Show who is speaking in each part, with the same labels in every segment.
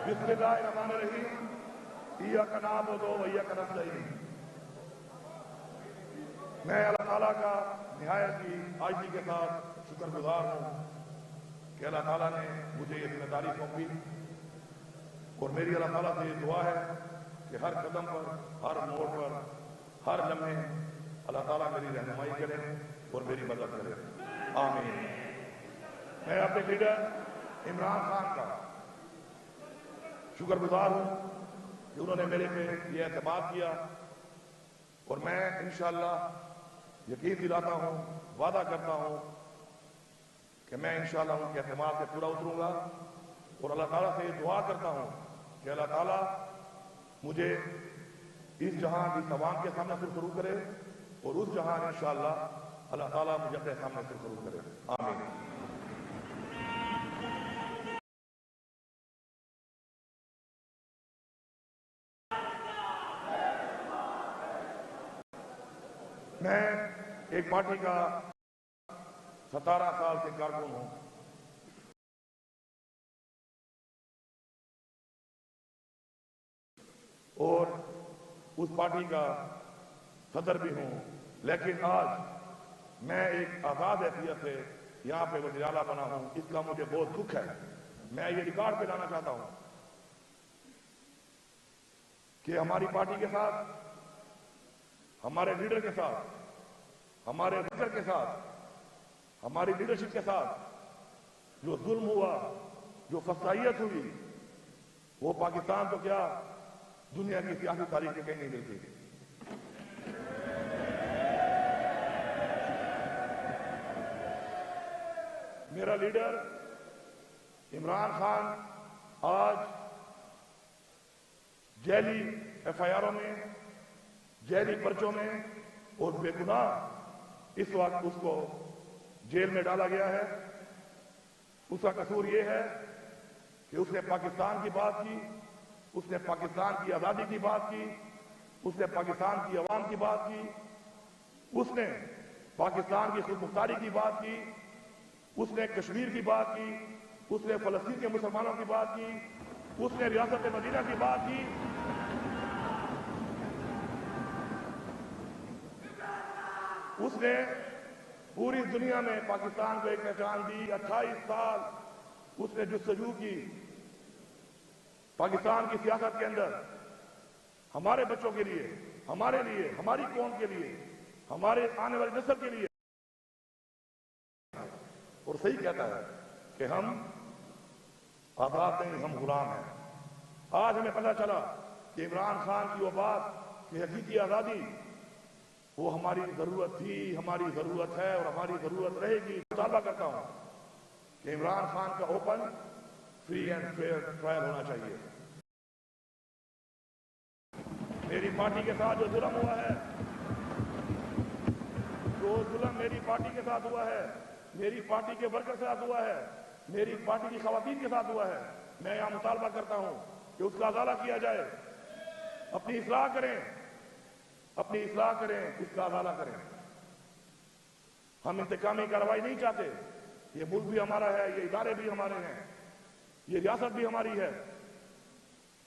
Speaker 1: बिस्मिल्लाहिर्रहमानिर्रहीम। इय्याका नअबुदु व इय्याका नस्तईन। मैं अल्लाह ताला का निहायत की आजिज़ी के साथ शुक्रगुजार हूँ कि अल्लाह ताला ने मुझे ये जिम्मेदारी सौंपी, और मेरी अल्लाह ताला से दुआ है कि हर कदम पर, हर मोड़ पर, हर लम्हे अल्लाह ताला मेरी रहनुमाई करे और मेरी मदद करे। आमीन। मैं अपने लीडर इमरान खान का शुक्रगुजार हूँ कि उन्होंने मेरे पे ये एतमाद किया, और मैं इंशाअल्लाह यकीन दिलाता हूँ, वादा करता हूँ कि मैं इंशाअल्लाह उनके एतमाद पे पूरा उतरूंगा, और अल्लाह ताला से दुआ करता हूँ कि अल्लाह ताला मुझे इस जहां की तवांग के सामने सुरखरू करे, और उस जहां इंशाअल्लाह अल्लाह ताला मुझे अपने सामने सुरखरू करे। आमीन। मैं एक पार्टी का 17 साल से कारकुन हूं, और उस पार्टी का सदर भी हूं, लेकिन आज मैं एक आजाद हैसियत से यहाँ पे वज़ीर आला बना हूं। इसका मुझे बहुत दुख है। मैं ये रिकॉर्ड पे लाना चाहता हूं कि हमारी पार्टी के साथ, हमारे लीडर के साथ, हमारे वर्कर के साथ, हमारी लीडरशिप के साथ जो जुल्म हुआ, जो फसाइयत हुई, वो पाकिस्तान तो क्या दुनिया की सियासी तारीख में कहीं नहीं मिलती। मेरा लीडर इमरान खान आज जैली एफआईआरों में, जैली पर्चों में और बेगुनाह इस वक्त उसको जेल में डाला गया है। उसका कसूर यह है कि उसने पाकिस्तान की बात की, उसने पाकिस्तान की आजादी की बात की, उसने पाकिस्तान की अवाम की बात की, उसने पाकिस्तान की खुदमुख्तारी की बात की, उसने कश्मीर की बात की, उसने फलस्तीन के मुसलमानों की बात की, उसने रियासत मदीना की बात की, उसने पूरी दुनिया में पाकिस्तान को एक पहचान दी। 28 साल उसने जुस्तजू की पाकिस्तान की सियासत के अंदर, हमारे बच्चों के लिए, हमारे लिए, हमारी कौम के लिए, हमारे आने वाली नस्ल के लिए। और सही कहता है कि हम आजाद नहीं, हम गुलाम हैं। आज हमें पता चला कि इमरान खान की वो बात कि हकीकी आजादी वो हमारी जरूरत थी, हमारी जरूरत है और हमारी जरूरत रहेगी। मुतालबा करता हूं कि इमरान खान का open, free and fair trial होना चाहिए। मेरी पार्टी के साथ जो जुल्म हुआ है, जो जुल्म मेरी पार्टी के साथ हुआ है, मेरी पार्टी के वर्कर के साथ हुआ है, मेरी पार्टी की खवातीन के साथ हुआ है, मैं यहां मुतालबा करता हूं कि उसका अजाला किया जाए। अपनी इस्लाह करें, अपनी इस्लाह करें, उसका अजाला करें। हम इंतकामी कार्रवाई नहीं चाहते। ये मुल्क भी हमारा है, ये इदारे भी हमारे हैं, ये रियासत भी हमारी है,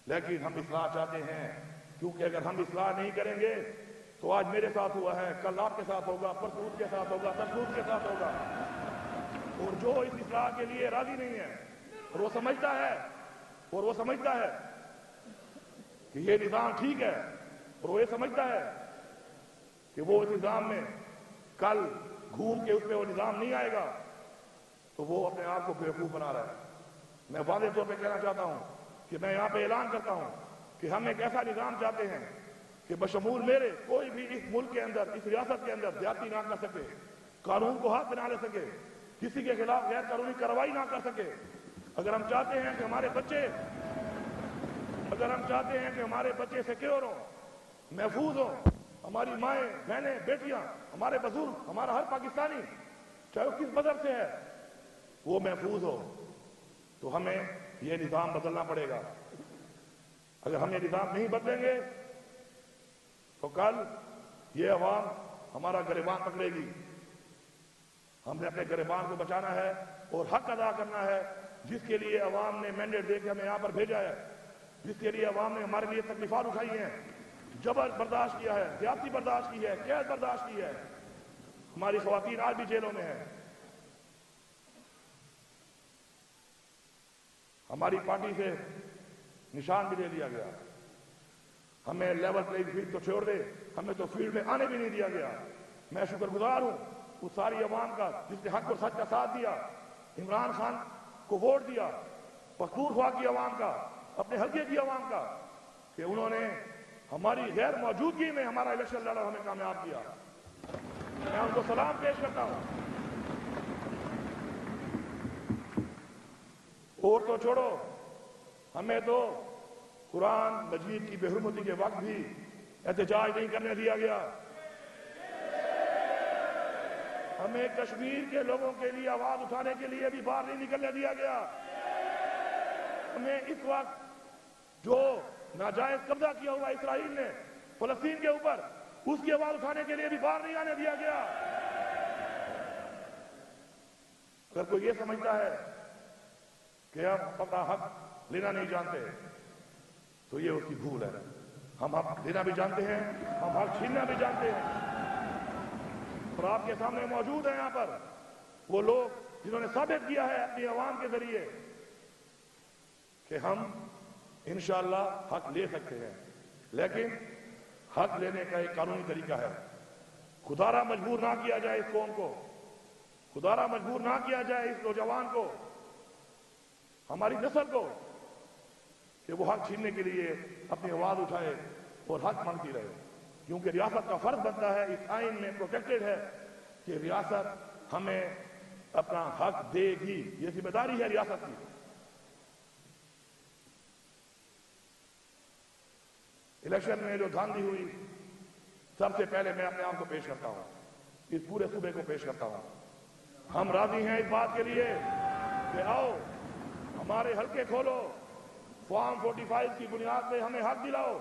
Speaker 1: लेकिन हम इस्लाह चाहते हैं, क्योंकि अगर हम इस्लाह नहीं करेंगे तो आज मेरे साथ हुआ है, कल आपके साथ होगा, परसों उसके साथ होगा, तरसों उसके साथ होगा। और जो इस इस्लाह के लिए राजी नहीं है, और वो समझता है कि ये निजाम ठीक है, और वो ये समझता है कि वो इस निजाम में कल घूम के उसमें वो निजाम नहीं आएगा, तो वो अपने आप को बेवकूफ बना रहा है। मैं वादे तौर पे कहना चाहता हूं कि मैं यहां पे ऐलान करता हूं कि हम एक ऐसा निजाम चाहते हैं कि बशमूल मेरे कोई भी इस मुल्क के अंदर, इस रियासत के अंदर ज्यादती ना कर सके, कानून को हाथ बना ले सके, किसी के खिलाफ गैर कानूनी कार्रवाई ना कर सके। अगर हम चाहते हैं कि हमारे बच्चे सिक्योर हों, महफूज हों, हमारी माएं, बहनें, बेटियां, हमारे बुजुर्ग, हमारा हर पाकिस्तानी, चाहे वो किस मजहब से है, वो महफूज हो, तो हमें ये निजाम बदलना पड़ेगा। अगर हम ये निजाम नहीं बदलेंगे तो कल ये अवाम हमारा गिरबान पकड़ेगी। ہم نے اپنے گریبان کو بچانا ہے اور حق ادا کرنا ہے جس کے لیے عوام نے مینڈیٹ دے کے ہمیں یہاں پر بھیجا ہے، جس کے لیے عوام نے ہمارے لیے تکلیفات اٹھائی ہیں، جبر برداشت کیا ہے، زیادتی برداشت کی ہے، قید برداشت کی ہے۔ ہماری خواتین آج بھی جیلوں میں ہیں۔ ہماری پارٹی سے نشان بھی لے لیا گیا۔ ہمیں لیول پلئنگ فیلڈ تو چھوڑ دے، ہمیں تو فیلڈ میں آنے بھی نہیں دیا گیا۔ میں شکر گزار ہوں اس ساری عوام کا جس نے حق اور سچ کا ساتھ دیا، عمران خان کو ووٹ دیا، پختونخوا کی عوام کا، اپنے حلقے کی عوام کا، کہ انہوں نے ہماری غیر موجودگی میں ہمارا الیکشن لڑا، ہمیں کامیاب کیا۔ میں ان کو سلام پیش کرتا ہوں۔ اور تو چھوڑو، ہمیں تو قرآن مجید کی بے حرمتی کے وقت بھی احتجاج نہیں کرنے دیا گیا۔ ہمیں کشمیر کے لوگوں کے لیے آواز اٹھانے کے لیے بھی باہر نہیں نکلنے دیا گیا۔ ہمیں اس وقت جو ناجائز قبضہ کیا ہوا اسرائیل نے فلسطین کے اوپر، اس کی آواز اٹھانے کے لیے بھی باہر نہیں آنے دیا گیا۔ اگر کوئی یہ سمجھتا ہے کہ ہم اپنا حق لینا نہیں جانتے تو یہ اس کی بھول ہے۔ ہم حق لینا بھی جانتے ہیں، ہم حق چھیننا بھی جانتے ہیں۔ اور آپ کے سامنے موجود ہیں یہاں پر وہ لوگ جنہوں نے ثابت کیا ہے اپنی عوام کے ذریعے کہ ہم انشاءاللہ حق لے سکتے ہیں، لیکن حق لینے کا ایک قانونی طریقہ ہے۔ خدارا مجبور نہ کیا جائے اس قوم کو، خدارا مجبور نہ کیا جائے اس نوجوان کو، ہماری نسل کو، کہ وہ حق چھیننے کے لیے اپنی آواز اٹھائے اور حق مانگتی رہے۔ کیونکہ ریاست کا فرض بنتا ہے، اس آئین میں پروٹیکٹڈ ہے کہ ریاست ہمیں اپنا حق دے گی، یہ ذمہ داری ہے ریاست کی۔ الیکشن میں جو دھاندلی ہوئی، سب سے پہلے میں اپنے آپ کو پیش کرتا ہوں، اس پورے صوبے کو پیش کرتا ہوں۔ ہم راضی ہیں اس بات کے لیے کہ آؤ ہمارے حلقے کھولو، فارم 45 کی بنیاد پہ ہمیں حق دلاؤ۔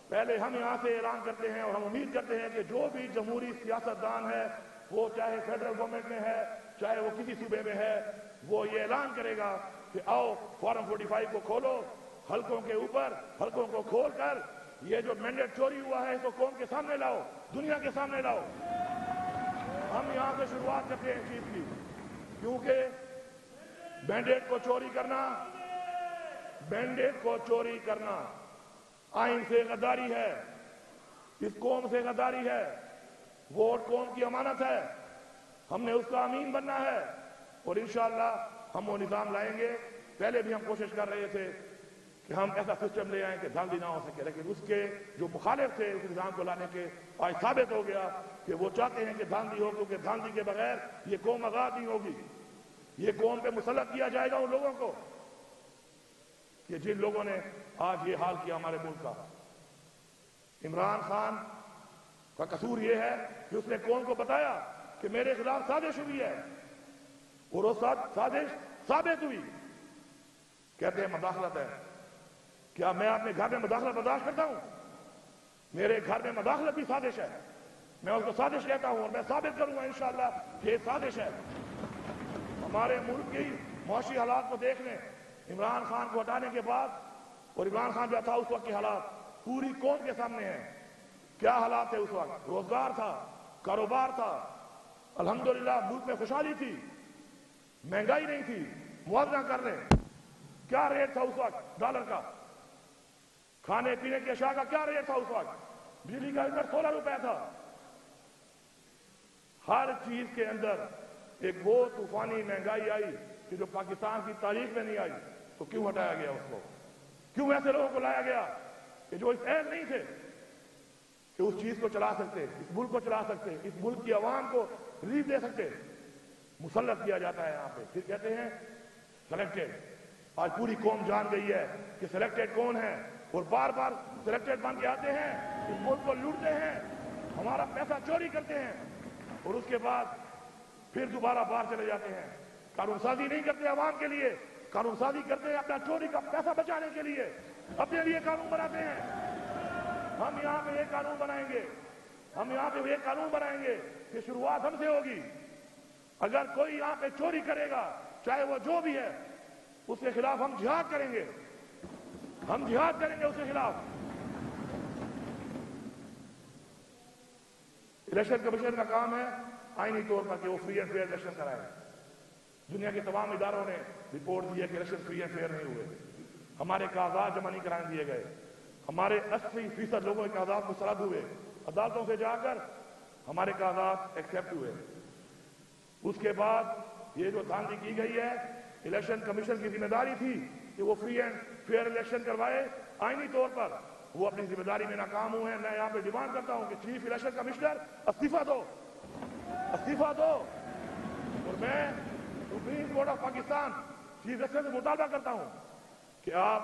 Speaker 1: پہلے ہم یہاں سے اعلان کرتے ہیں اور ہم امید کرتے ہیں کہ جو بھی جمہوری سیاستدان ہے، وہ چاہے فیڈرل گورنمنٹ میں ہے چاہے وہ کسی صوبے میں ہے، وہ یہ اعلان کرے گا کہ آؤ فارم 45 کو کھولو، حلقوں کے اوپر حلقوں کو کھول کر یہ جو مینڈیٹ چوری ہوا ہے اس کو قوم کے سامنے لاؤ، دنیا کے سامنے لاؤ۔ ہم یہاں سے شروعات کرتے ہیں اس چیز کی، کیونکہ مینڈیٹ کو چوری کرنا، مینڈیٹ کو چوری کرنا آئین سے غداری ہے، اس قوم سے غداری ہے۔ ووٹ قوم کی امانت ہے، ہم نے اس کا امین بننا ہے، اور انشاءاللہ ہم وہ نظام لائیں گے۔ پہلے بھی ہم کوشش کر رہے تھے کہ ہم ایسا سسٹم لے آئیں کہ دھاندلی نہ ہو سکے، لیکن اس کے جو مخالف تھے اس نظام کو لانے کے، آج ثابت ہو گیا کہ وہ چاہتے ہیں کہ دھاندلی ہو، کیونکہ دھاندلی کے بغیر یہ قوم آزاد نہیں ہوگی۔ یہ قوم پہ مسلط کیا جائے گا ان لوگوں کو کہ جن لوگوں نے آج یہ حال کیا ہمارے ملک کا۔ عمران خان کا قصور یہ ہے کہ اس نے قوم کو بتایا کہ میرے خلاف سازش ہوئی ہے، اور وہ سازش ثابت ہوئی۔ کہتے ہیں مداخلت ہے، کیا میں اپنے گھر میں مداخلت برداشت کرتا ہوں؟ میرے گھر میں مداخلت بھی سازش ہے، میں اس کو سازش کہتا ہوں، اور میں ثابت کروں گا انشاءاللہ کہ یہ سازش ہے۔ ہمارے ملک کی معاشی حالات کو دیکھ لیں، عمران خان کو ہٹانے کے بعد، اور عمران خان جو تھا اس وقت کے حالات پوری قوم کے سامنے ہیں۔ کیا حالات تھے اس وقت؟ روزگار تھا، کاروبار تھا، الحمدللہ ملک میں خوشحالی تھی، مہنگائی نہیں تھی۔ موازنہ کر لیں کیا ریٹ تھا اس وقت ڈالر کا، کھانے پینے کی اشیاء کا کیا ریٹ تھا اس وقت، بجلی کا یونٹ 16 روپے تھا۔ ہر چیز کے اندر ایک وہ طوفانی مہنگائی آئی کہ جو پاکستان کی تاریخ میں نہیں آئی، تو کیوں ہٹایا گیا اس کو؟ کیوں ایسے لوگوں کو لایا گیا کہ جو اس اہل نہیں تھے کہ اس چیز کو چلا سکتے، اس ملک کو چلا سکتے، اس ملک کی عوام کو ریلیف دے سکتے؟ مسلط کیا جاتا ہے یہاں پہ، پھر کہتے ہیں سلیکٹڈ۔ آج پوری قوم جان گئی ہے کہ سلیکٹڈ کون ہے، اور بار بار سلیکٹڈ بن کے آتے ہیں، اس ملک کو لوٹتے ہیں، ہمارا پیسہ چوری کرتے ہیں، اور اس کے بعد پھر دوبارہ باہر چلے جاتے ہیں۔ قانون سازی نہیں کرتے عوام کے لیے، قانون سازی کرتے ہیں اپنا چوری کا پیسہ بچانے کے لیے، اپنے لیے قانون بناتے ہیں۔ ہم یہاں پہ ایک قانون بنائیں گے، ہم یہاں پہ ایک قانون بنائیں گے کہ شروعات ہم سے ہوگی، अगर कोई यहाँ पे चोरी करेगा, चाहे वो जो भी है, उसके खिलाफ हम जिहाद करेंगे, हम जिहाद करेंगे उसके खिलाफ। इलेक्शन कमीशन का काम है आईनी तौर पर कि वो फ्री एंड फेयर इलेक्शन कराए। दुनिया के तमाम इदारों ने रिपोर्ट दी है कि इलेक्शन फ्री एंड फेयर नहीं हुए, हमारे कागजात जमा नहीं कराने दिए गए, हमारे 80% लोगों के कागजात मुस्तरद हुए, अदालतों से जाकर हमारे कागजात एक्सेप्ट हुए। उसके बाद ये जो धांधली की गई है, इलेक्शन कमीशन की जिम्मेदारी थी कि वो फ्री एंड फेयर इलेक्शन करवाए आईनी तौर पर, वो अपनी जिम्मेदारी में नाकाम हुए हैं। मैं यहाँ पे डिमांड करता हूँ कि चीफ इलेक्शन कमिश्नर इस्तीफा दो, इस्तीफा दो। और मैं supreme court of Pakistan chief justice से मुतालबा करता हूँ कि आप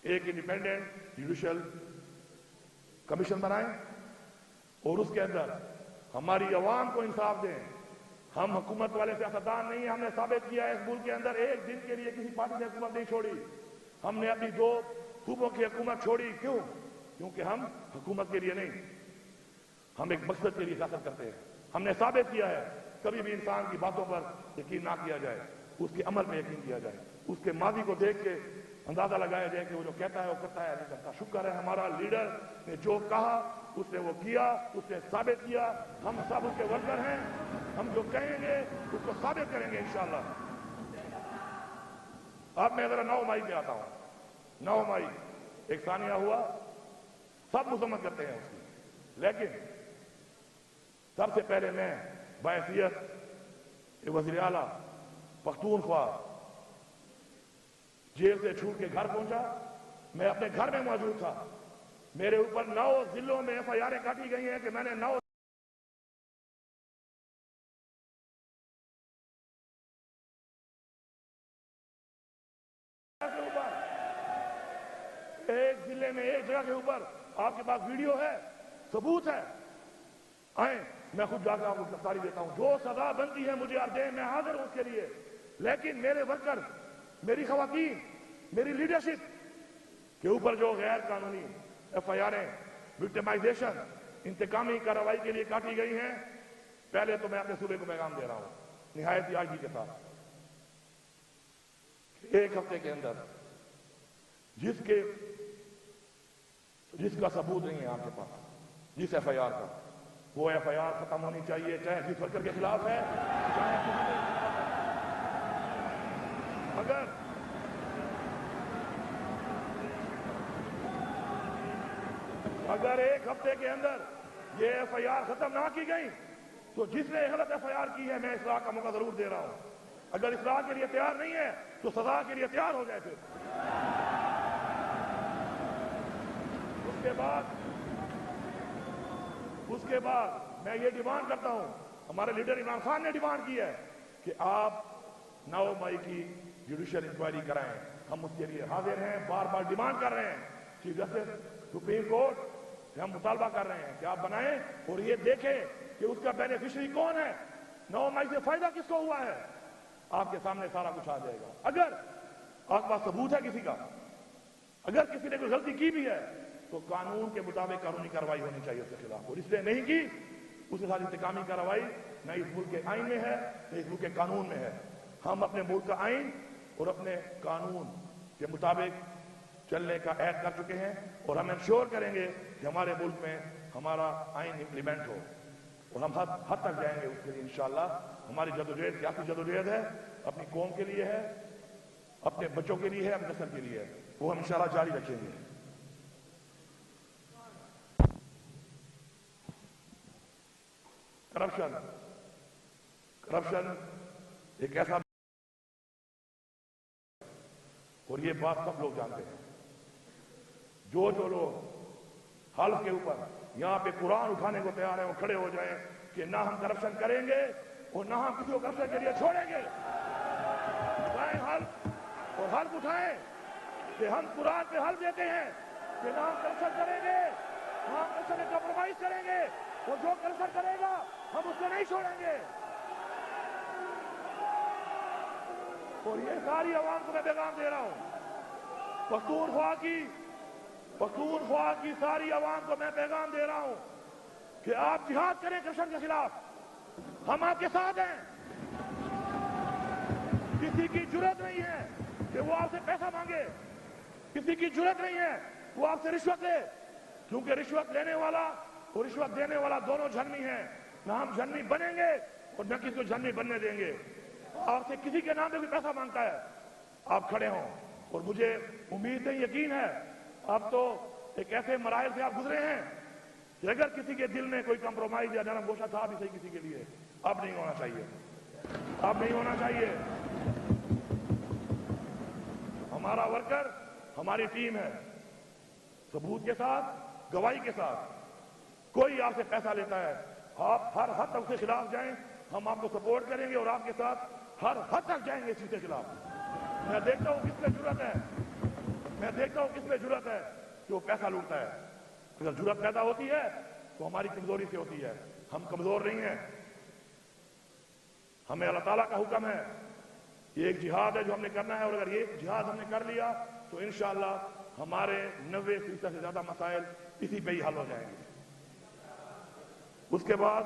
Speaker 1: एक इंडिपेंडेंट जुडिशियल कमीशन बनाएं और उसके अंदर हमारी अवाम को इंसाफ दें। हम हुकूमत वाले सियासतदान नहीं, हमने साबित किया है इस मुल्क के अंदर एक दिन के लिए किसी पार्टी ने हुकूमत नहीं छोड़ी। हमने अपनी 2 सूबों की हुकूमत छोड़ी, क्यों? क्योंकि हम हुकूमत के लिए नहीं, हम एक मकसद के लिए सियासत करते हैं। हमने साबित किया है कभी भी इंसान की बातों पर यकीन ना किया जाए, उसके अमल में यकीन किया जाए, उसके माजी को देख के अंदाजा लगाया जाए कि वो जो कहता है वो करता है, नहीं करता। शुक्र है हमारा लीडर ने जो कहा उसने वो किया, उसने साबित किया। हम सब उसके वर्कर हैं, हम जो कहेंगे उसको साबित करेंगे इंशाअल्लाह। अब मैं जरा 9 मई पे आता हूं। 9 मई एक सानिया हुआ, सब मुसम्मत करते हैं उसकी, लेकिन सबसे पहले मैं बहैसियत वज़ीर आला पख्तूनख्वा जेल से छूट के घर पहुंचा। मैं अपने घर में मौजूद था। मेरे ऊपर 9 जिलों में FIR काटी गई हैं कि मैंने 9 के ऊपर, एक जिले में एक जगह के ऊपर, आपके पास वीडियो है, सबूत है, आए मैं खुद जाकर आपको गिरफ्तारी देता हूं। जो सजा बनती है मुझे आप दें, मैं हाजिर हूं उसके लिए। लेकिन मेरे वर्कर, मेरी खवातीन, मेरी लीडरशिप के ऊपर जो गैर कानूनी FIR, विक्टिमाइजेशन, इंतकामी कार्रवाई के लिए काटी गई हैं, पहले तो मैं अपने सूबे को पैगाम दे रहा हूं निहायत आजी के साथ, एक हफ्ते के अंदर जिसका सबूत नहीं है आपके पास, जिस FIR का, वो FIR खत्म होनी चाहिए, चाहे जिस वर्कर के खिलाफ है, चाहे किसी के खिलाफ है। अगर एक हफ्ते के अंदर ये FIR खत्म ना की गई तो जिसने गलत FIR की है, मैं इसराह का मौका जरूर दे रहा हूं। अगर इसराह के लिए तैयार नहीं है तो सजा के लिए तैयार हो जाए। फिर उसके बाद मैं ये डिमांड करता हूं, हमारे लीडर इमरान खान ने डिमांड की है कि आप 9 मई की जुडिशियल इंक्वायरी कराएं। हम उसके लिए हाजिर हैं, बार बार डिमांड कर रहे हैं। चीफ जस्टिस सुप्रीम कोर्ट से हम मुतालबा कर रहे हैं कि आप बनाएं और ये देखें कि उसका बेनिफिशियरी कौन है, 9 मई से फायदा किसको हुआ है। आपके सामने सारा कुछ आ जाएगा। अगर आपके पास सबूत है किसी का, अगर किसी ने कोई गलती की भी है, तो कानून के मुताबिक कानूनी कार्रवाई होनी चाहिए उसके खिलाफ। और इसलिए नहीं की, उसके साथ इंतकामी कार्रवाई न इस मुल्क के आइन में है, न इस मुल्क के कानून में है। हम अपने मुल्क का आइन और अपने कानून के मुताबिक चलने का ऐद कर चुके हैं और हम इंश्योर करेंगे कि हमारे मुल्क में हमारा आइन इंप्लीमेंट हो और हम हद तक जाएंगे उसके लिए इंशाअल्लाह। हमारी जदोजहद सियासी जदोजहद है, अपनी कौम के लिए है, अपने बच्चों के लिए है, अपने नस्ल के लिए है, वो हम इंशाअल्लाह जारी रखेंगे। करप्शन एक ऐसा, और ये बात सब लोग जानते हैं, जो लोग हल्फ के ऊपर यहां पे कुरान उठाने को तैयार है, वो खड़े हो जाएं कि ना हम करप्शन करेंगे और ना हम किसी को करप्शन के लिए छोड़ेंगे। उठाएं हल्फ और हल्फ उठाएं कि हम कुरान पे हल्फ देते हैं कि ना हम करप्शन करेंगे, ना हम करप्शन में कॉम्प्रोमाइज करेंगे, और जो करप्शन करेगा हम उसको नहीं छोड़ेंगे। और ये सारी आवाम को मैं पैगाम दे रहा हूं, पख्तूनख्वा की सारी आवाम को मैं पैगाम दे रहा हूं कि आप जिहाद करें करप्शन के खिलाफ। हम आपके साथ हैं, किसी की जुर्रत नहीं है कि वो आपसे पैसा मांगे, किसी की जुर्रत नहीं है वो आपसे रिश्वत ले, क्योंकि रिश्वत लेने वाला और रिश्वत देने वाला दोनों झन्नी है। न हम झन्नी बनेंगे और न किसी को झन्नी बनने देंगे। आपसे किसी के नाम पे भी पैसा मांगता है, आप खड़े हों। और मुझे उम्मीद है, यकीन है, आप तो एक ऐसे मराहल से आप गुजरे हैं कि अगर किसी के दिल में कोई कंप्रोमाइज या नरम गोशा था भी सही किसी के लिए, अब नहीं होना चाहिए, अब नहीं होना चाहिए। हमारा वर्कर, हमारी टीम है, सबूत के साथ, गवाही के साथ। कोई आपसे पैसा लेता है, आप हर हद तक उसके खिलाफ जाएं, हम आपको सपोर्ट करेंगे और आपके साथ हर हद तक जाएंगे इसके खिलाफ। मैं देखता हूं किसमें जुर्रत है, मैं देखता हूं किसमें जुर्रत है कि वो पैसा लूटता है। अगर जुर्रत पैदा होती है तो हमारी कमजोरी से होती है, हम कमजोर नहीं हैं। हमें अल्लाह ताला का हुक्म है, ये एक जिहाद है जो हमने करना है, और अगर ये जिहाद हमने कर लिया तो इंशाअल्लाह हमारे 90% से ज्यादा मसाइल इसी पे ही हल हो जाएंगे। उसके बाद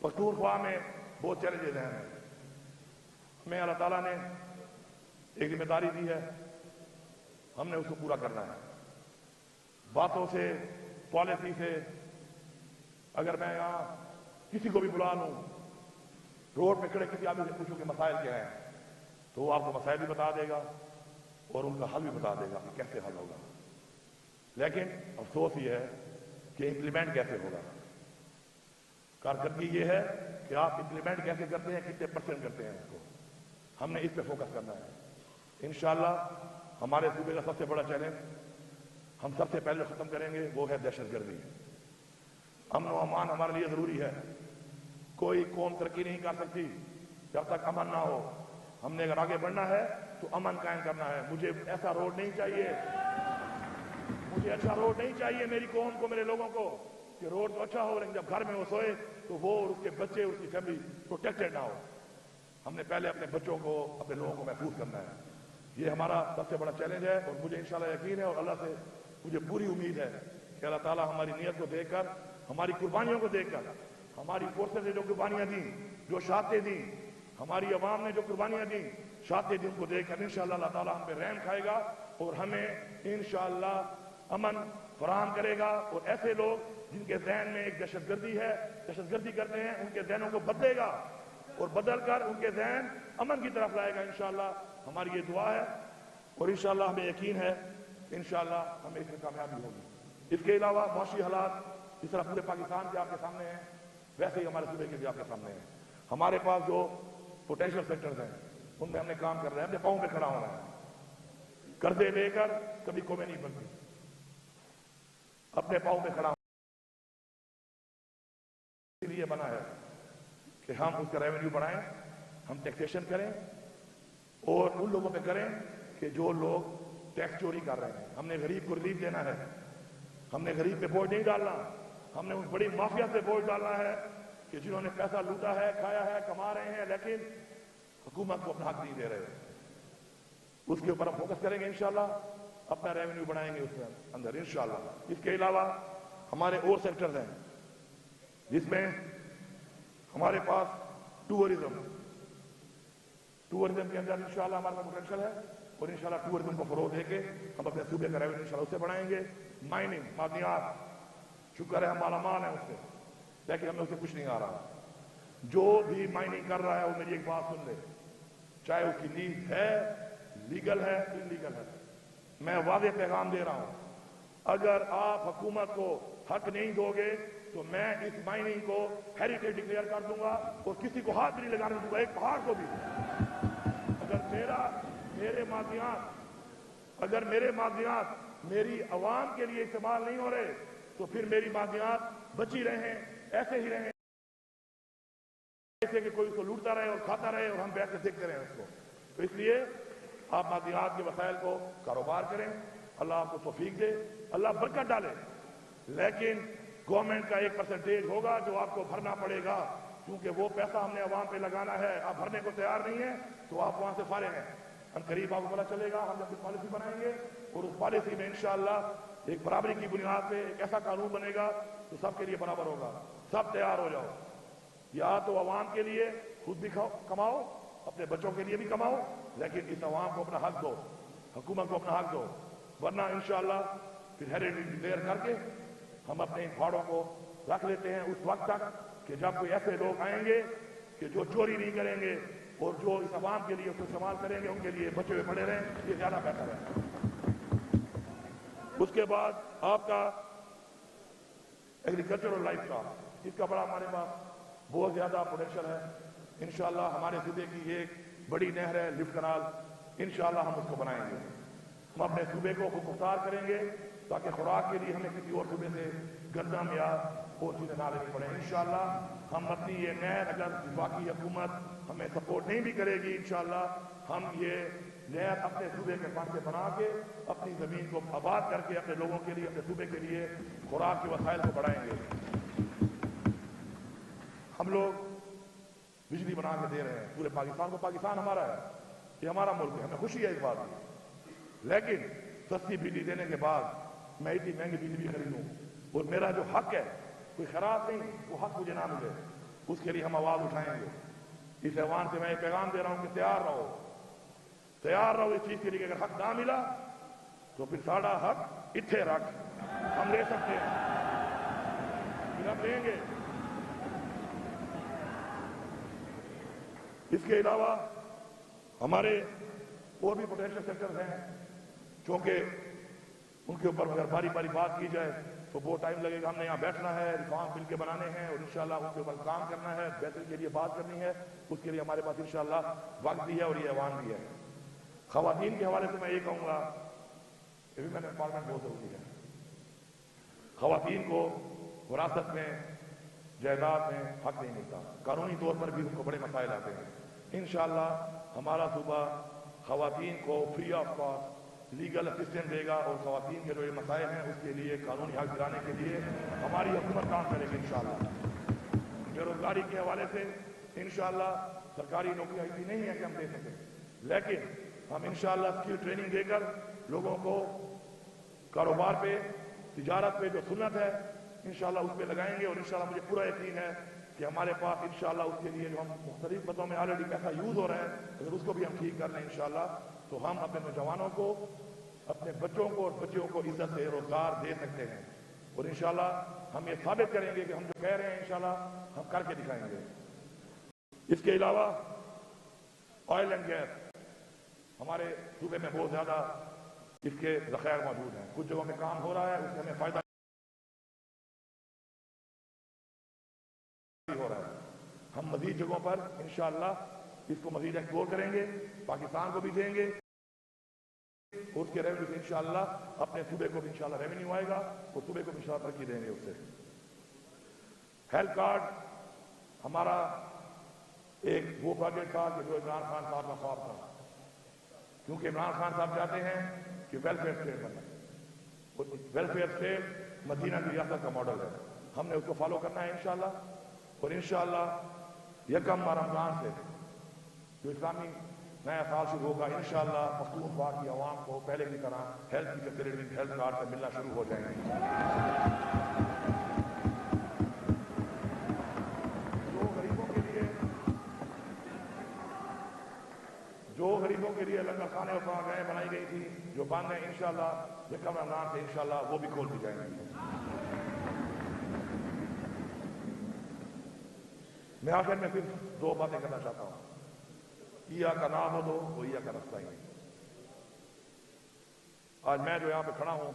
Speaker 1: पख्तूनख्वा में बहुत चैलेंजेस हैं। हमें अल्लाह ताला ने एक जिम्मेदारी दी है, हमने उसको पूरा करना है। बातों से, पॉलिसी से, अगर मैं यहां किसी को भी बुला लूं, रोड पे खड़े किसी आदमी से पूछूं कि मसाइल क्या है, तो वो आपको मसाइल भी बता देगा और उनका हल भी बता देगा कि कैसे हल होगा। लेकिन अफसोस ये है कि इंप्लीमेंट कैसे होगा। कारकर्दगी ये है कि आप इंप्लीमेंट कैसे करते हैं, कितने % करते हैं, उसको हमने इस पे फोकस करना है। इंशाअल्लाह हमारे सूबे का सबसे बड़ा चैलेंज हम सबसे पहले खत्म करेंगे वो है दहशतगर्दी। अमन और अमान हमारे लिए जरूरी है। कोई कौम तरक्की नहीं कर सकती जब तक अमन ना हो। हमने अगर आगे बढ़ना है तो अमन कायम करना है। मुझे ऐसा रोड नहीं चाहिए, मुझे अच्छा रोड नहीं चाहिए मेरी कौम को, मेरे लोगों को, कि रोड तो अच्छा हो लेकिन जब घर में वो सोए तो वो और उसके बच्चे, उसकी फैमिली प्रोटेक्टेड ना हो। हमने पहले अपने बच्चों को, अपने लोगों को महफूज करना है। ये हमारा सबसे बड़ा चैलेंज है और मुझे इंशाल्लाह यकीन है और अल्लाह से मुझे पूरी उम्मीद है कि अल्लाह ताला हमारी नीयत को देखकर, हमारी कुर्बानियों को देखकर, हमारी फोर्सेस ने जो कुर्बानियां दी, जो शहादतें दी, हमारी अवाम ने जो कुर्बानियां दी, शहादतें दी, उनको देखकर इंशाअल्लाह अल्लाह ताला हम पे रहम खाएगा और हमें इंशाअल्लाह अमन फराहम करेगा। और ऐसे लोग जिनके जहन में एक दहशतगर्दी है, दहशतगर्दी करते हैं, उनके जहनों को बदलेगा और बदल कर उनके जहन अमन की तरफ लाएगा। इंशाअल्लाह हमारी ये दुआ है और इंशाअल्लाह हमें यकीन है इंशाअल्लाह हमें इसमें कामयाबी होगी। इसके अलावा मौशी हालात जिस तरह पूरे पाकिस्तान के आपके सामने हैं, वैसे ही हमारे सूबे के भी आपके सामने हैं। हमारे पास जो पोटेंशियल सेक्टर्स हैं उनमें हमने काम कर रहे हैं, अपने पाँव पे खड़ा होना है। कर्जे लेकर कभी कौमें नहीं बनती, अपने पाँव पे खड़ा इसलिए बना है कि हम उसका रेवेन्यू बढ़ाएं, हम टैक्सेशन करें और उन लोगों पे करें कि जो लोग टैक्स चोरी कर रहे हैं। हमने गरीब को रिलीफ देना है, हमने गरीब पे बोझ नहीं डालना। हमने उस बड़ी माफिया से बोझ डालना है कि जिन्होंने पैसा लूटा है, खाया है, कमा रहे हैं लेकिन हुकूमत को अपना हक नहीं दे रहे। उसके ऊपर हम फोकस करेंगे इंशाल्लाह, अपना रेवेन्यू बढ़ाएंगे उसके अंदर इंशाल्लाह। इसके अलावा हमारे और सेक्टर्स हैं जिसमें हमारे पास टूरिज्म के अंदर इंशाल्लाह हमारे पास पोटेंशियल है और इंशाल्लाह टूरिज्म को फरोग देके हम अपने सूबे का रेवेन्यू इंशाल्लाह उससे बढ़ाएंगे। माइनिंग, मादनियात, शुक्र है हम मालामाल है उससे, लेकिन हमें उससे कुछ नहीं आ रहा। जो भी माइनिंग कर रहा है वो मेरी एक बात सुन ले, चाहे उसकी लीज है, लीगल है, इलीगल है, मैं वादे पैगाम दे रहा हूं, अगर आप हुकूमत को हक नहीं दोगे तो मैं इस माइनिंग को हेरिटेज डिक्लेयर कर दूंगा और किसी को हाथ भी नहीं लगाने दूंगा, एक पहाड़ को भी। अगर मेरे मादनियात मेरी आवाम के लिए इस्तेमाल नहीं हो रहे तो फिर मेरी मादनियात बची रहे, ऐसे ही रहे, ऐसे कि कोई उसको लूटता रहे और खाता रहे और हम बैठ के देखते रहे उसको। तो इसलिए आप मादनियात के वसाइल को कारोबार करें, अल्लाह आपको तौफीक दे, अल्लाह बरकत डाले। लेकिन गवर्नमेंट का 1% होगा जो आपको भरना पड़ेगा, क्योंकि वो पैसा हमने अवाम पे लगाना है। आप भरने को तैयार नहीं है तो आप वहां से फारिग हैं। हम करीब आपको पता चलेगा, हम जब पॉलिसी बनाएंगे और उस पॉलिसी में इंशाअल्लाह एक बराबरी की बुनियाद पे एक ऐसा कानून बनेगा तो सबके लिए बराबर होगा। सब तैयार हो जाओ, या तो अवाम के लिए खुद भी कमाओ अपने बच्चों के लिए भी कमाओ, लेकिन इस अवाम को अपना हक दो, हुकूमत को अपना हक दो, वरना इंशाअल्लाह फिर हेरिटेज डिक्लेयर करके हम अपने इन पहाड़ों को रख लेते हैं उस वक्त तक कि जब कोई ऐसे लोग आएंगे कि जो चोरी नहीं करेंगे और जो इस अवाम के लिए उसको इस्तेमाल करेंगे, उनके लिए बचे हुए पड़े रहें, ये ज्यादा बेहतर है। उसके बाद आपका एग्रीकल्चरल लाइफ का, इसका बड़ा हमारे पास बहुत ज्यादा पोटेंशियल है। इंशाअल्लाह हमारे सूबे की एक बड़ी नहर है लिफ्ट कनाल, इंशाअल्लाह हम उसको बनाएंगे। हम अपने सूबे को खुदमुख्तार करेंगे ताकि खुराक के लिए हमें किसी और सूबे से गंदम या और चीजें ना लेनी पड़े। इंशाअल्लाह हम अपनी ये नहर, अगर बाकी हुकूमत हमें सपोर्ट नहीं भी करेगी, इंशाअल्लाह हम ये नहर अपने सूबे के फंड से बना के अपनी जमीन को आबाद करके अपने लोगों के लिए, अपने सूबे के लिए खुराक के वसाइल को बढ़ाएंगे। हम लोग बिजली बना के दे रहे हैं पूरे पाकिस्तान को, पाकिस्तान हमारा है, ये हमारा मुल्क है, हमें खुशी है इस बात की। लेकिन सस्ती बिजली देने के बाद मैं इतनी महंगी बिजली खरीदूं और मेरा जो हक है, कोई खराब नहीं, वो हक मुझे ना मिले, उसके लिए हम आवाज उठाएंगे। इस ऐवान से मैं एक पैगाम दे रहा हूं कि तैयार रहो, तैयार रहो इस चीज के लिए। अगर हक ना मिला तो फिर साड़ा हक इत्थे रख, हम ले सकते हैं, फिर हम देंगे। इसके अलावा हमारे और भी पोटेंशियल सेक्टर्स हैं, क्योंकि उनके ऊपर अगर बारी बारी बात की जाए तो बहुत टाइम लगेगा। हमने यहाँ बैठना है, रिफॉर्म बिल के बनाने हैं और इंशाल्लाह उनके ऊपर काम करना है, बेहतरी के लिए बात करनी है, उसके लिए हमारे पास इंशाल्लाह वक्त भी है और ये ऐवान भी है। खवातीन के हवाले से मैं ये कहूँगा, ये भी मैंने पार्लियामेंट बहुत जरूरी है। खवातीन को विरासत में, जायदाद में हक नहीं मिलता, कानूनी तौर पर भी उनको बड़े मसाइल आते हैं। इंशाअल्लाह हमारा सूबा खवातीन को free of cost legal assistance देगा और खवातीन के जो ये मसाइल हैं उसके लिए कानूनी हक दिलाने के लिए हमारी हुकूमत काम करेगी इंशाअल्लाह। बेरोजगारी के हवाले से इंशाअल्लाह सरकारी नौकरियां इतनी नहीं है कि हम दे सकें, लेकिन हम इंशाअल्लाह स्किल ट्रेनिंग देकर लोगों को कारोबार पे, तिजारत पे जो सुन्नत है इंशाअल्लाह उस पर लगाएंगे। और इंशाअल्लाह मुझे पूरा यकीन है कि हमारे पास इंशाअल्लाह उसके लिए जो हम मुख्तलिफ पदों में ऑलरेडी पैसा यूज हो रहा है, अगर उसको भी हम ठीक कर लें इंशाअल्लाह, तो हम अपने नौजवानों को, अपने बच्चों को और बच्चियों को इज्जत से रोजगार दे सकते हैं। और इंशाअल्लाह हम ये साबित करेंगे कि हम जो कह रहे हैं इंशाअल्लाह हम करके दिखाएंगे। इसके अलावा ऑयल एंड गैस, हमारे सूबे में बहुत ज्यादा इसके ज़खायर मौजूद हैं, कुछ जगहों में काम हो रहा है, उससे हमें फायदा हो रहा है। हम मजीद जगहों पर इंशाअल्लाह इसको मजीद एक्सप्लोर करेंगे, पाकिस्तान को भी देंगे, उसके रेवेन्यू से इंशाअल्लाह अपने सूबे को भी इंशाअल्लाह रेवेन्यू आएगा और सूबे को भी इंशाअल्लाह तरक्की देंगे उससे। हेल्थ कार्ड हमारा एक वो प्रोजेक्ट था कि जो इमरान खान साहब का ख्वाब था, क्योंकि इमरान खान साहब चाहते हैं कि वेलफेयर स्टेट बने, वेलफेयर स्टेट मदीना की रियासत का मॉडल है, हमने उसको फॉलो करना है इंशाअल्लाह। और इंशाअल्लाह यकम रमजान से जो इस्लामी नया साल शुरू होगा, इंशाअल्लाह पख्तूनख्वा की आवाम को पहले की तरह हेल्थ की फैसिलिटीज हेल्थ कार्ड से मिलना शुरू हो जाएंगे। जो गरीबों के लिए लंगर खाने और खानागाहें बनाई गई थी जो बंद है, इंशाअल्लाह यकम रमजान से इंशाअल्लाह वो भी खोल दी जाएंगी। मैं आखिर में सिर्फ दो बातें करना चाहता हूं, ईया का नाम हो दो वो ईया का रास्ता ही नहीं। आज मैं जो यहां पे खड़ा हूं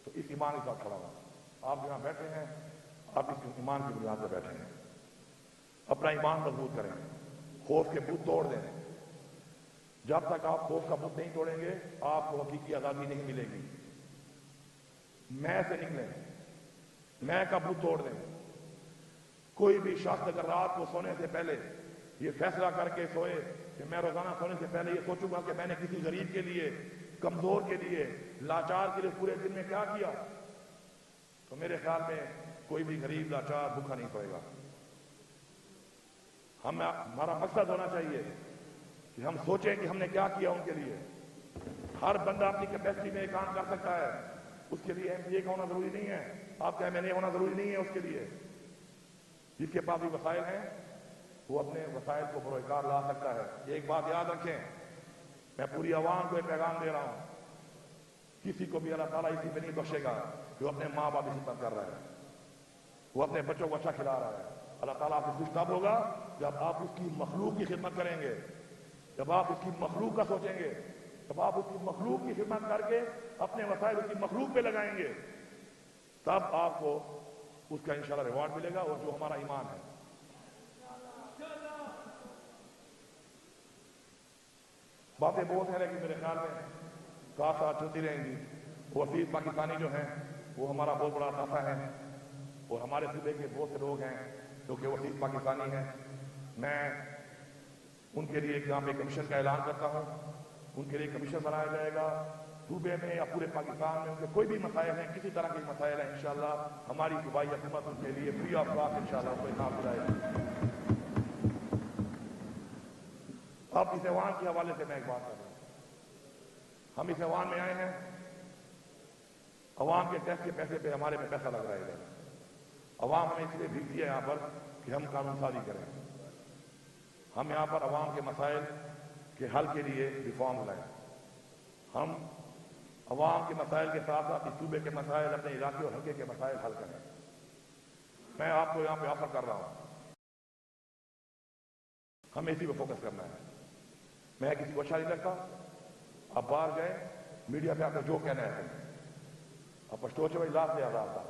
Speaker 1: तो इस ईमान के साथ खड़ा हूं। आप जहां बैठे हैं आप इस ईमान की बुनियाद पर बैठे हैं। अपना ईमान मजबूत करें, खौफ के बुत तोड़ दें। जब तक आप खौफ का बुत नहीं तोड़ेंगे आपको हकीकी आजादी नहीं मिलेगी। मैं से निकलें, मैं का बुत तोड़ दें। कोई भी शख्स अगर रात को सोने से पहले ये फैसला करके सोए कि मैं रोजाना सोने से पहले ये सोचूंगा कि मैंने किसी गरीब के लिए, कमजोर के लिए, लाचार के लिए पूरे दिन में क्या किया, तो मेरे ख्याल में कोई भी गरीब लाचार भूखा नहीं सोएगा। हमारा मकसद होना चाहिए कि हम सोचें कि हमने क्या किया उनके लिए। हर बंदा अपनी कैपेसिटी में काम कर सकता है, उसके लिए MBA का होना जरूरी नहीं है, आपका MNA होना जरूरी नहीं है। उसके लिए जिसके पास भी वसाइल हैं وہ اپنے وسائل کو بروئکار لا سکتا ہے. ایک بات یاد رکھیں, میں پوری عوام کو ایک پیغام دے رہا ہوں, کسی کو بھی اللہ تعالیٰ اسی پہ نہیں بخشے گا جو اپنے ماں باپ کی خدمت کر رہا ہے, وہ اپنے بچوں کو اچھا کھلا رہا ہے. اللہ تعالیٰ آپ سے خوش تب ہوگا جب آپ اس کی مخلوق کی خدمت کریں گے, جب آپ اس کی مخلوق کا سوچیں گے, جب آپ اس کی مخلوق کی خدمت کر کے اپنے وسائل اس کی مخلوق پہ لگائیں گے, تب آپ کو اس کا انشاءاللہ ریوارڈ ملے گا, اور جو ہمارا ایمان ہے. باتیں بہت ہیں لیکن میرے خیال میں ساتھ ساتھ چلتی رہیں گی. وسیع پاکستانی جو ہیں وہ ہمارا بہت بڑا اثاثہ ہے, اور ہمارے صوبے کے بہت سے لوگ ہیں جو کہ وسیع پاکستانی ہیں. میں ان کے لیے ایک یہاں پہ کمیشن کا اعلان کرتا ہوں. ان کے لیے کمیشن بنایا جائے گا صوبے میں یا پورے پاکستان میں. ان کے کوئی بھی مسائل ہیں, کسی طرح کے مسائل ہیں, انشاءاللہ ہماری صوبائی حکومت ان کے لیے فری آف کاسٹ انشاءاللہ ان کو انعام دلائے گا. اب اس ایوان کے حوالے سے میں ایک بات کر رہا ہوں. ہم اس ایوان میں آئے ہیں, عوام کے ٹیکس کے پیسے پہ ہمارے میں پیسہ لگ رہا ہے. عوام ہمیں اس لیے بھیجتی ہے یہاں پر کہ ہم قانون سازی کریں. ہم یہاں پر عوام کے مسائل کے حل کے لیے ریفارم لائیں. ہم عوام کے مسائل کے ساتھ ساتھ اس صوبے کے مسائل, اپنے علاقے اور حلقے کے مسائل حل کریں. میں آپ کو یہاں پہ آفر کر رہا ہوں, ہمیں اسی پہ فوکس کرنا ہے. میں کسی کو اچھا نہیں لگتا, آپ باہر گئے میڈیا پہ آپ کو جو کہنا ہے آپ پشتو چوئی لاکھ لے آزاد تھا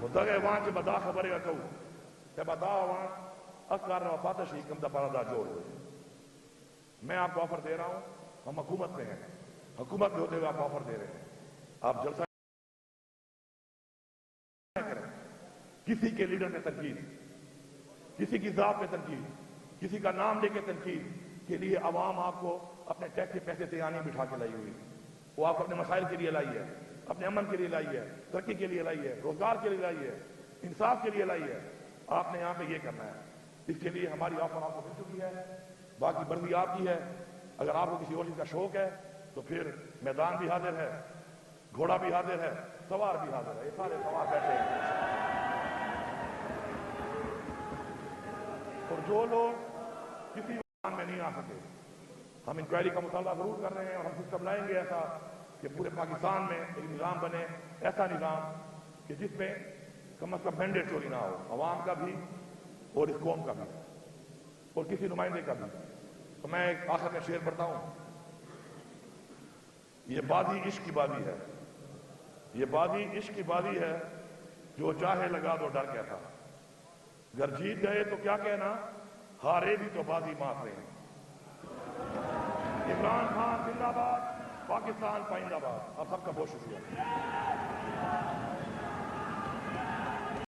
Speaker 1: وہ دگے وہاں سے بدا خبرے گا کہوں کہ بدا وہاں اکار وفات شیخ کم دا پردہ جوڑ ہوئے. میں آپ کو آفر دے رہا ہوں, ہم حکومت میں ہیں, حکومت میں ہوتے ہوئے آپ آفر دے رہے ہیں. آپ جلسہ کریں, کسی کے لیڈر میں تنقید, کسی کی ذات میں تنقید, کسی کا نام لے کے تنقید کے لیے عوام آپ کو اپنے ٹیکس کے پیسے سے یعنی بٹھا کے لائی ہوئی. وہ آپ اپنے مسائل کے لیے لائی ہے, اپنے امن کے لیے لائی ہے, ترقی کے لیے لائی ہے, روزگار کے لیے لائی ہے, انصاف کے لیے لائی ہے. آپ نے یہاں پہ یہ کرنا ہے. اس کے لیے ہماری آفر آپ کو مل چکی ہے, باقی مرضی آپ کی ہے. اگر آپ کو کسی اور چیز کا شوق ہے تو پھر میدان بھی حاضر ہے, گھوڑا بھی حاضر ہے, سوار بھی حاضر ہے. یہ سارے سوار بیٹھے ہیں. اور جو لوگ کسی میدان میں نہیں آ سکے, ہم انکوائری کا مطالبہ ضرور کر رہے ہیں, اور ہم سسٹم لائیں گے ایسا کہ پورے پاکستان میں ایک نظام بنے, ایسا نظام کہ جس میں کم از کم مینڈیٹ چوری نہ ہو, عوام کا بھی اور اس قوم کا بھی اور کسی نمائندے کا بھی. تو میں ایک آخر میں شعر پڑھتا ہوں. یہ بازی عشق کی بازی ہے, یہ بازی عشق کی بازی ہے, جو چاہے لگا دو ڈر کیسا. اگر جیت گئے تو کیا کہنا, ہارے بھی تو بازی مار رہے ہیں. عمران خان زندہ باد, پاکستان پائندہ باد. آپ سب کا بہت شکریہ.